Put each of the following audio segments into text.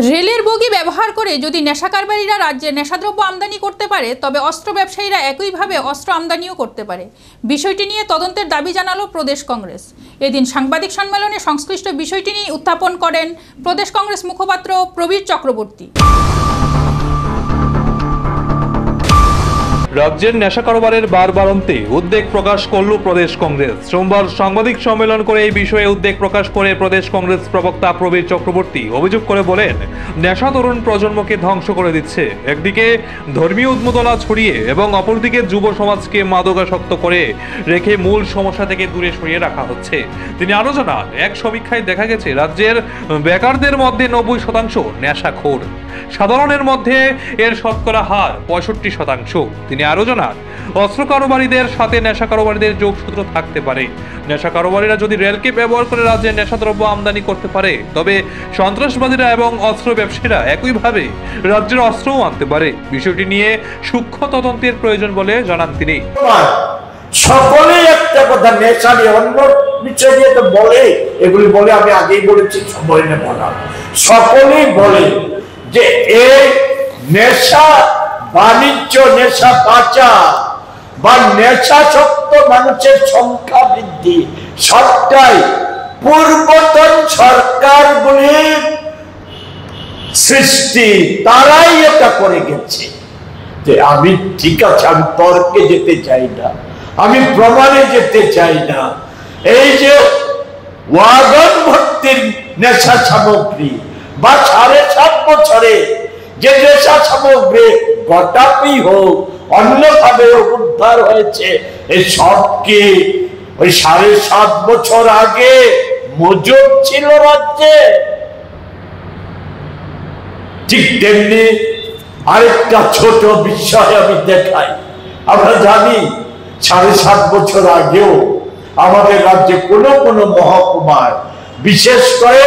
রেলের বগি ব্যবহার করে যদি নেশা কারবারিরা রাজ্যে নেশাদ্রব্য আমদানি করতে পারে, তবে অস্ত্র ব্যবসায়ীরা একইভাবে অস্ত্র আমদানিও করতে পারে। বিষয়টি নিয়ে তদন্তের দাবি জানালো প্রদেশ কংগ্রেস। এদিন সাংবাদিক সম্মেলনে সংশ্লিষ্ট বিষয়টি নিয়ে উত্থাপন করেন প্রদেশ কংগ্রেস মুখপাত্র প্রবীর চক্রবর্তী। রাজ্যের নেশা কারবারের বারবারন্তে উদ্বেগ প্রকাশ করল প্রদেশ কংগ্রেস। সোমবার সাংবাদিক সম্মেলন করে এই বিষয়ে উদ্বেগ প্রকাশ করে প্রদেশ কংগ্রেস প্রবক্তা প্রবীর চক্রবর্তী অভিযোগ করে বলেন, নেশা তরুণ প্রজন্মকে ধ্বংস করে দিচ্ছে। একদিকে ধর্মীয় উন্মাদনা ছড়িয়ে এবং অপরদিকে যুব সমাজকে মাদকাসক্ত করে রেখে মূল সমস্যা থেকে দূরে সরিয়ে রাখা হচ্ছে। তিনি আরও জানান, এক সমীক্ষায় দেখা গেছে রাজ্যের বেকারদের মধ্যে 90% নেশাখোর। সাধারণের মধ্যে এর শতকরা হার 65%। তিনি আরো জানান, অস্ত্র কারবারীদের সাথে নেশা কারবারীদের যোগসূত্র থাকতে পারে। নেশা কারবারীরা যদি রেলকে ব্যবহার করে রাজ্যে নেশাদ্রব্য আমদানি করতে পারে, তবে সন্ত্রাসবাদীরা এবং অস্ত্র ব্যবসায়ীরা একইভাবে রাজ্যের অস্ত্রও আনতে পারে। বিষয়টি নিয়ে সূক্ষ্ম তদন্তের প্রয়োজন বলে জানান তিনি। সকলেই একটা কথা, নেশা নিয়ে অন্য বিষয় নিয়ে তো বলে, এগুলি বলে আমি আগেই বলেছি, সময় নেব না। সকলেই বলে যে এই নেশা বাণিজ্য, নেশা পাচার বা নেশাসক্ত মানুষের সংখ্যা বৃদ্ধি সবটাই পূর্বতন সরকারগুলির সৃষ্টি। তারাই এটা করে গেছে। যে আমি ঠিক আছে, আমি তর্কে যেতে চাই না, আমি প্রমাণে যেতে চাই না। এই যে ওয়াগন ভর্তির নেশা সামগ্রী বা 7.5 বছরে যে নেশা সামগ্রী গোটাপি হোক অন্যভাবে উদ্ধার হয়েছে, এই সব কি ওই 7.5 বছর আগে মজুদ ছিল রাজ্যে? ঠিক তেমনি আরেকটা ছোট বিষয় আমি দেখাই। আমরা জানি 7.5 বছর আগেও আমাদের রাজ্যে কোনো কোনো মহকুমায়, বিশেষ করে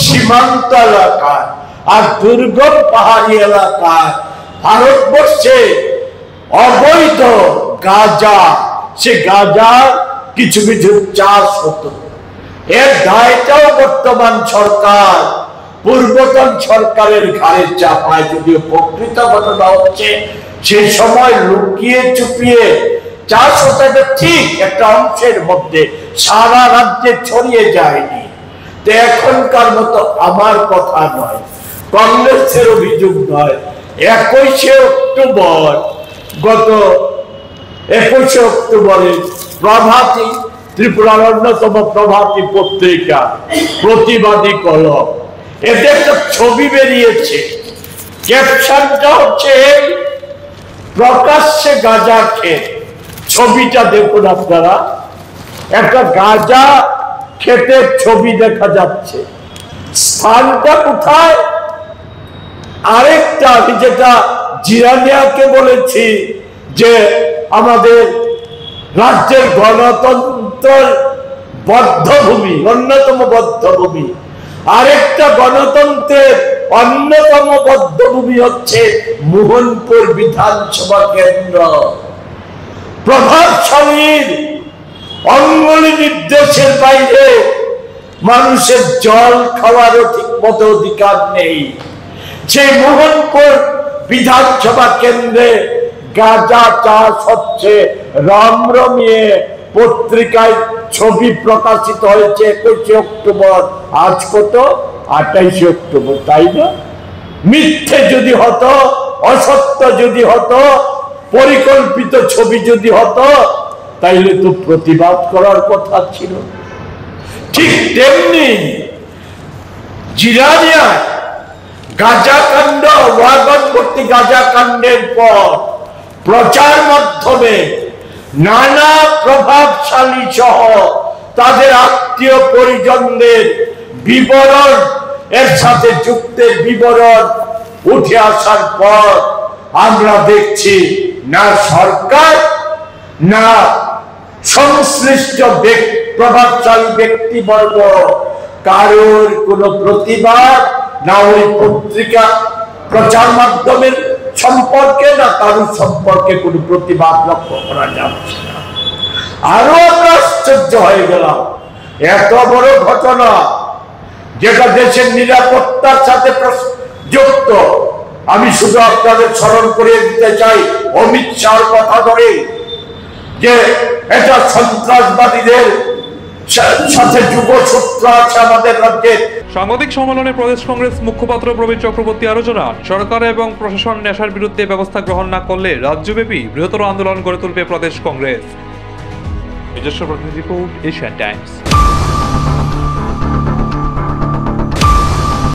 সীমান্ত এলাকায় আর দুর্গম পাহাড়ি এলাকায় ভারতবর্ষে অবৈধ গাঁজা, সে গাঁজা কিছু কিছু চাষ হতো। এর দায়টাও বর্তমান সরকার পূর্বতন সরকারের ঘাড়ে চাপায়। যদিও প্রকৃত ঘটনা হচ্ছে সেই সময় লুকিয়ে চুপিয়ে চাষ হতো, ঠিক একটা অংশের মধ্যে, সারা রাজ্যে ছড়িয়ে যায়নি। তো এখনকার মতো আমার কথা নয়, কংগ্রেসের অভিযোগ নয়। 21শে অক্টোবর, গত 21শে অক্টোবরে প্রভাতী, ত্রিপুরার অন্যতম প্রভাতী পত্রিকা প্রতিবাদী কলম, এতে একটা ছবি বেরিয়েছে। ক্যাপশনটা হচ্ছে প্রকাশ্যে গাঁজা খেত। ছবিটা দেখুন আপনারা, একটা গাঁজা ক্ষেতের ছবি দেখা যাচ্ছে। স্থানটা কোথায়? আরেকটা আমি যেটা জিরানিয়াকে বলেছি যে আমাদের রাজ্যের গণতন্ত্রের বদ্ধভূমি, অন্যতম বদ্ধভূমি, আরেকটা গণতন্ত্রের অন্যতম বদ্ধভূমি হচ্ছে মোহনপুর বিধানসভা কেন্দ্র। প্রভাবশালীর অঙ্গুলি নির্দেশের বাইরে মানুষের জল খাওয়ারও ঠিক মতো অধিকার নেই। সেই মোহনপুর বিধানসভা কেন্দ্রে গাঁজা চাষ হচ্ছে রমরমিয়ে। পত্রিকায় ছবি প্রকাশিত হয়েছে 21শে অক্টোবর। আজ কত? 28শে অক্টোবর, তাই না? মিথ্যে যদি হতো, অসত্য যদি হতো, পরিকল্পিত ছবি যদি হতো, তাইলে তো প্রতিবাদ করার কথা ছিল। ঠিক তেমনি জিরানিয়া গাঁজাকাণ্ড, ওয়াগন ভর্তি গাঁজাকাণ্ডের পর প্রচার মাধ্যমে নানা প্রভাবশালী সহ তাদের আত্মীয় পরিজনদের বিবরণ, এর সাথে যুক্তের বিবরণ উঠে আসার পর আমরা দেখছি না সরকার, না সংশ্লিষ্ট প্রভাবশালী ব্যক্তিবর্গ কারোর কোনো প্রতিবাদ, না ওই পত্রিকা প্রচার মাধ্যমের সম্পর্কে, না কারোর সম্পর্কে কোনো প্রতিবাদ লক্ষ্য করা যাচ্ছে না। আরো আমরা আশ্চর্য হয়ে গেলাম। এত বড় ঘটনা, যেটা দেশের নিরাপত্তার সাথে সত্য। আমি শুধু আপনাদের স্মরণ করিয়ে দিতে চাই অমিত শাহর কথা ধরে, যে এটা সন্ত্রাসবাদীদের সাথে যোগসূত্র আছে আমাদের রাজ্যের। সাংবাদিক সম্মেলনে প্রদেশ কংগ্রেস মুখপাত্র প্রবীর চক্রবর্তী আরো জানান, সরকার এবং প্রশাসন নেশার বিরুদ্ধে ব্যবস্থা গ্রহণ না করলে রাজ্যব্যাপী বৃহত্তর আন্দোলন গড়ে তুলবে প্রদেশ কংগ্রেস। নিজস্ব প্রতিনিধি রিপোর্ট, এশিয়ান টাইমস।